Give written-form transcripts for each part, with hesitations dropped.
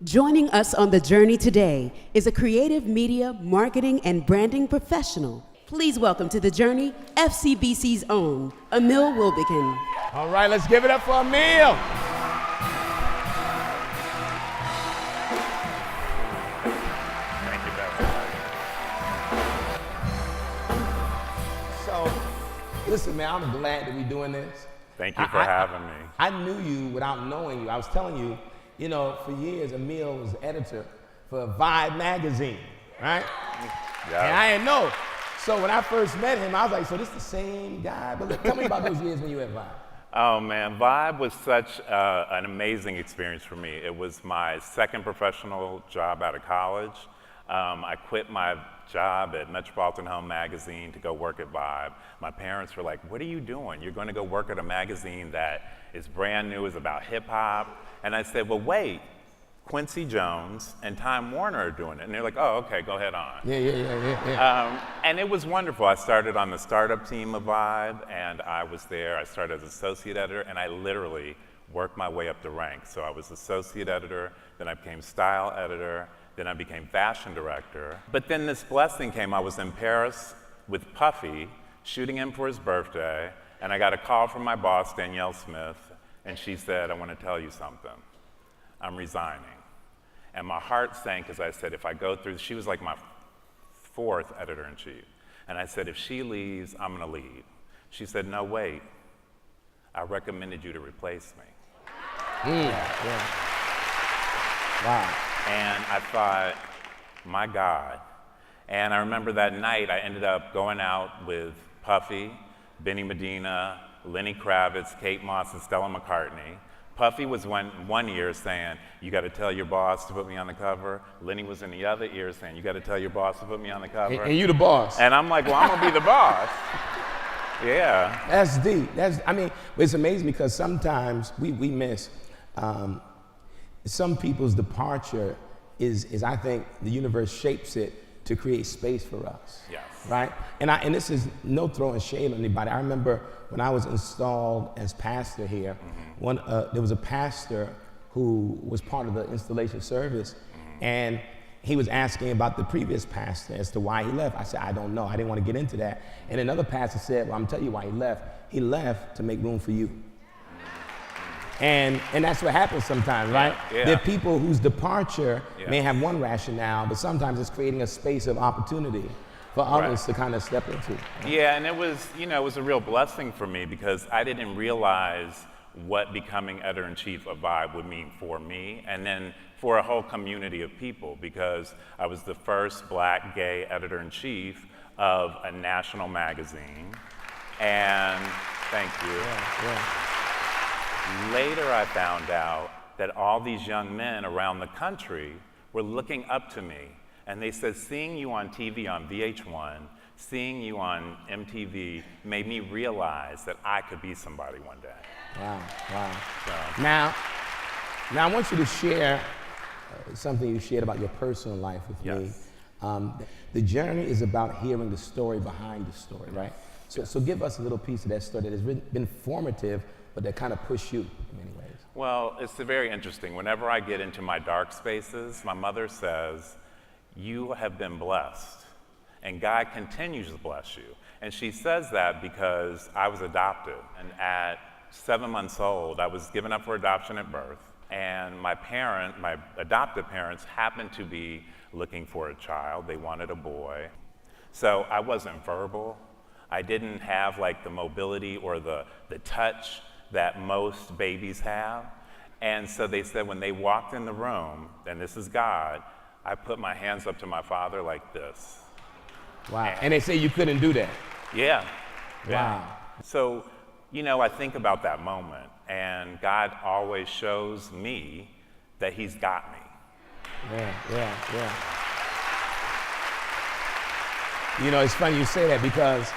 Joining us on the journey today is a creative media, marketing, and branding professional. Please welcome to the journey, FCBC's own, Emil Wilbekin. All right, let's give it up for Emil. Thank you, Pastor. So, listen, man, I'm glad that we're doing this. Thank you for having me. I knew you without knowing you. I was telling you, for years, Emil was editor for Vibe magazine, right? Yeah. And I didn't know. So when I first met him, I was like, so this the same guy? But tell me about those years when you were at Vibe. Oh man, Vibe was such an amazing experience for me. It was my second professional job out of college. I quit my job at Metropolitan Home Magazine to go work at Vibe. My parents were like, what are you doing? You're going to go work at a magazine that is brand new, is about hip hop. And I said, well, wait, Quincy Jones and Time Warner are doing it. And they're like, oh, okay, go ahead on. Yeah. And it was wonderful. I started on the startup team of Vibe, and I was there. I started as associate editor, and I literally worked my way up the ranks. So I was associate editor, then I became style editor, then I became fashion director. But then this blessing came. I was in Paris with Puffy, shooting him for his birthday, and I got a call from my boss, Danielle Smith, and she said, I want to tell you something. I'm resigning. And my heart sank as I said, if I go through, she was like my fourth editor-in-chief. And I said, if she leaves, I'm going to leave. She said, no, wait. I recommended you to replace me. Wow. And I thought, my God. And I remember that night, I ended up going out with Puffy, Benny Medina, Lenny Kravitz, Kate Moss, and Stella McCartney. Puffy was one ear saying, you got to tell your boss to put me on the cover. Lenny was in the other ear saying, you got to tell your boss to put me on the cover. And you the boss. And I'm like, well, I'm going to be the boss. Yeah. That's deep. It's amazing because sometimes we miss some people's departure is I think the universe shapes it to create space for us. Yes. Right? And this is no throwing shade on anybody. I remember when I was installed as pastor here, there was a pastor who was part of the installation service, and he was asking about the previous pastor as to why he left. I said, I don't know. I didn't want to get into that. And another pastor said, well, I'm telling you why he left. He left to make room for you. And that's what happens sometimes, right? Yeah. There are people whose departure may have one rationale, but sometimes it's creating a space of opportunity for others to kind of step into. Yeah, and it was a real blessing for me because I didn't realize what becoming editor-in-chief of Vibe would mean for me and then for a whole community of people, because I was the first Black gay editor-in-chief of a national magazine. And thank you. Later I found out that all these young men around the country were looking up to me. And they said, seeing you on TV on VH1, seeing you on MTV made me realize that I could be somebody one day. Wow. So. Now I want you to share something you shared about your personal life with me. The journey is about hearing the story behind the story, right? So give us a little piece of that story that has been formative, but that kind of pushed you in many ways. Well, it's very interesting. Whenever I get into my dark spaces, my mother says, you have been blessed, and God continues to bless you. And she says that because I was adopted, and at 7 months old, I was given up for adoption at birth, and my adoptive parents happened to be looking for a child. They wanted a boy. So I wasn't verbal. I didn't have like the mobility or the touch that most babies have. And so they said when they walked in the room, and this is God, I put my hands up to my father like this. Wow. And they say you couldn't do that. Yeah. Wow. So, I think about that moment, and God always shows me that he's got me. Yeah. It's funny you say that because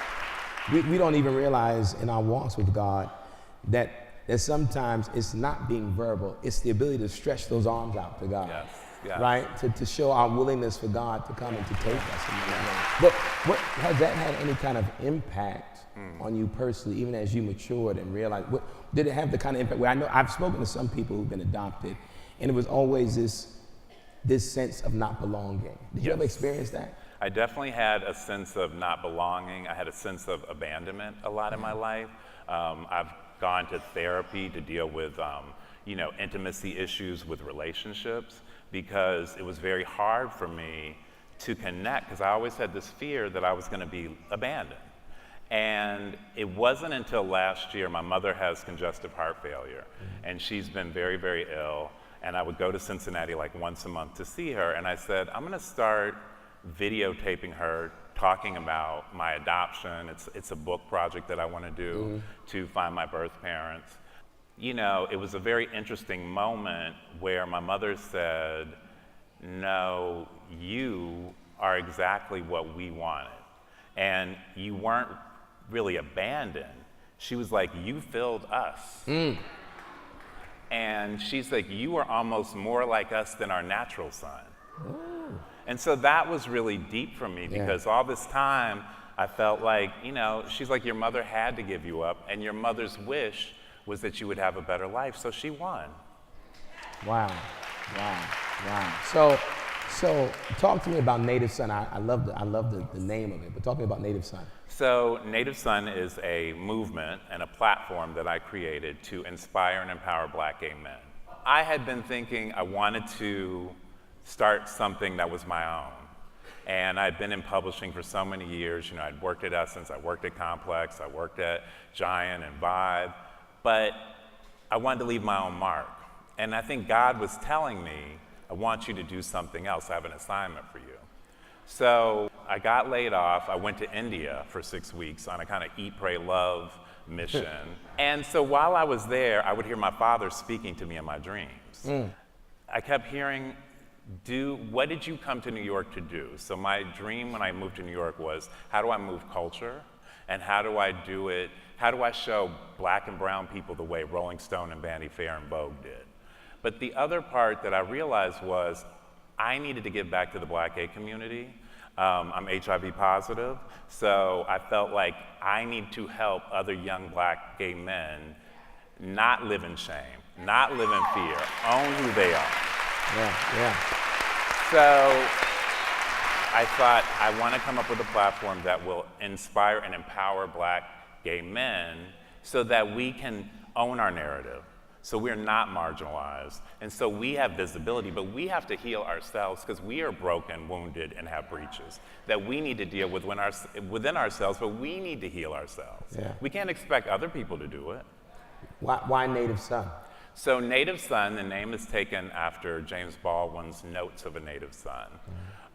we don't even realize in our walks with God that sometimes it's not being verbal, it's the ability to stretch those arms out to God. Yes. Right? To show our willingness for God to come and to take us. But has that had any kind of impact on you personally, even as you matured and realized, did it have the kind of impact where I know I've spoken to some people who've been adopted, and it was always this this sense of not belonging. Did you ever experience that? I definitely had a sense of not belonging. I had a sense of abandonment a lot in my life. I've gone to therapy to deal with, intimacy issues with relationships, because it was very hard for me to connect, because I always had this fear that I was going to be abandoned. And it wasn't until last year, my mother has congestive heart failure, and she's been very, very ill. And I would go to Cincinnati like once a month to see her, and I said, I'm going to start videotaping her talking about my adoption. It's a book project that I want to do to find my birth parents. It was a very interesting moment where my mother said, no, you are exactly what we wanted. And you weren't really abandoned. She was like, you filled us. And she's like, you are almost more like us than our natural son. Ooh. And so that was really deep for me, because all this time I felt like, she's like, your mother had to give you up, and your mother's wish was that you would have a better life, so she won. Wow. So talk to me about Native Son. I love the name of it, but talk to me about Native Son. So Native Son is a movement and a platform that I created to inspire and empower Black gay men. I had been thinking I wanted to start something that was my own. And I'd been in publishing for so many years. I'd worked at Essence, I worked at Complex, I worked at Giant and Vibe, but I wanted to leave my own mark. And I think God was telling me, I want you to do something else. I have an assignment for you. So I got laid off. I went to India for 6 weeks on a kind of eat, pray, love mission. And so while I was there, I would hear my father speaking to me in my dreams. I kept hearing, what did you come to New York to do? So my dream when I moved to New York was, how do I move culture? And how do I do it? How do I show Black and brown people the way Rolling Stone and Vanity Fair and Vogue did? But the other part that I realized was I needed to give back to the Black gay community. I'm HIV positive, so I felt like I need to help other young Black gay men not live in shame, not live in fear, own who they are. So I thought I want to come up with a platform that will inspire and empower Black gay men so that we can own our narrative, so we're not marginalized, and so we have visibility, but we have to heal ourselves because we are broken, wounded, and have breaches that we need to deal with within ourselves, but we need to heal ourselves. We can't expect other people to do it. Why Native Son? So Native Son, the name is taken after James Baldwin's Notes of a Native Son.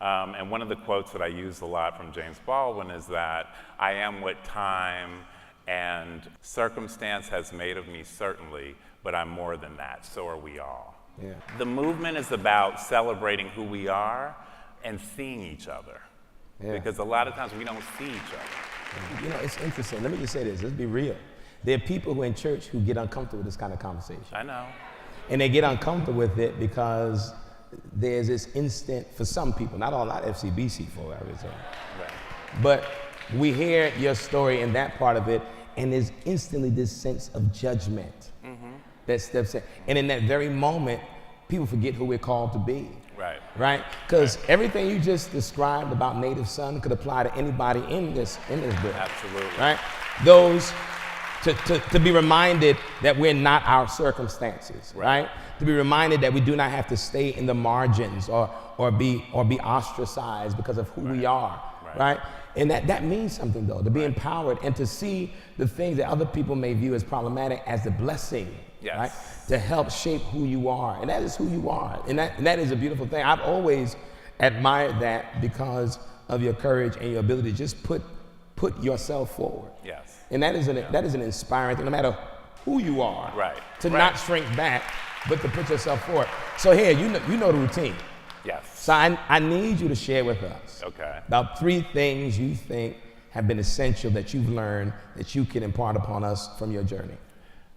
And one of the quotes that I use a lot from James Baldwin is that, I am what time and circumstance has made of me, certainly, but I'm more than that, so are we all. The movement is about celebrating who we are and seeing each other. Because a lot of times we don't see each other. It's interesting. Let me just say this, let's be real. There are people who in church who get uncomfortable with this kind of conversation. I know. And they get uncomfortable with it because there's this instant, for some people, not FCBC folk, I would say. Right. But we hear your story and that part of it, and there's instantly this sense of judgment that steps in. And in that very moment, people forget who we're called to be. Right? Because everything you just described about Native Son could apply to anybody in this book. Absolutely. Right? Those to be reminded that we're not our circumstances, right? To be reminded that we do not have to stay in the margins or be ostracized because of who we are, right? And that means something, though, to be empowered and to see the things that other people may view as problematic as a blessing, right? To help shape who you are, and that is who you are, and that is a beautiful thing. I've always admired that because of your courage and your ability to just put yourself forward. And that is an inspiring thing, no matter who you are, to not shrink back, but to put yourself forward. So here, you know the routine. So I need you to share with us about 3 things you think have been essential that you've learned that you can impart upon us from your journey.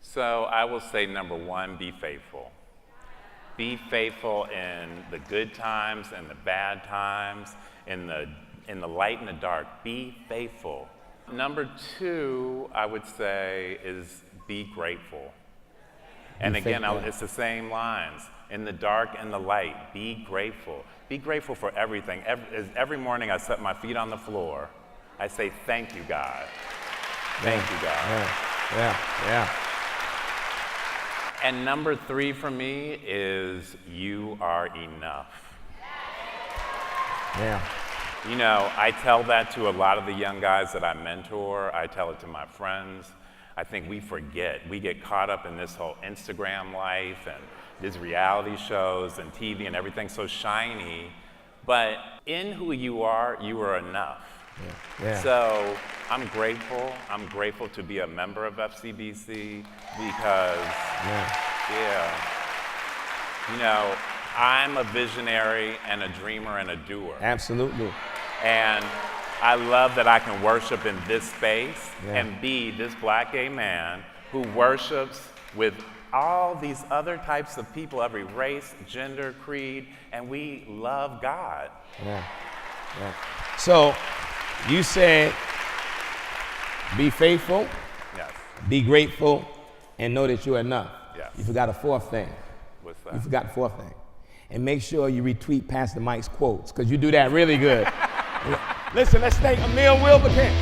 So I will say, number 1, be faithful. Be faithful in the good times and the bad times, in the light and the dark. Be faithful. Number 2, I would say, is be grateful. And Be again, faithful. it's the same lines. In the dark and the light, be grateful. Be grateful for everything. Every morning I set my feet on the floor. I say, thank you, God. Thank you, God. Yeah. And number 3 for me is you are enough. Yeah. You know, I tell that to a lot of the young guys that I mentor. I tell it to my friends. I think we forget. We get caught up in this whole Instagram life and these reality shows and TV and everything so shiny. But in who you are enough. Yeah. So I'm grateful. I'm grateful to be a member of FCBC because, you know, I'm a visionary and a dreamer and a doer. Absolutely. And I love that I can worship in this space and be this black gay man who worships with all these other types of people, every race, gender, creed, and we love God. Yeah. So you said be faithful, Yes. be grateful, and know that you're enough. Yes. You forgot a 4th thing. What's that? You forgot the 4th thing. And make sure you retweet Pastor Mike's quotes, because you do that really good. Listen, let's thank Emil Wilbekin.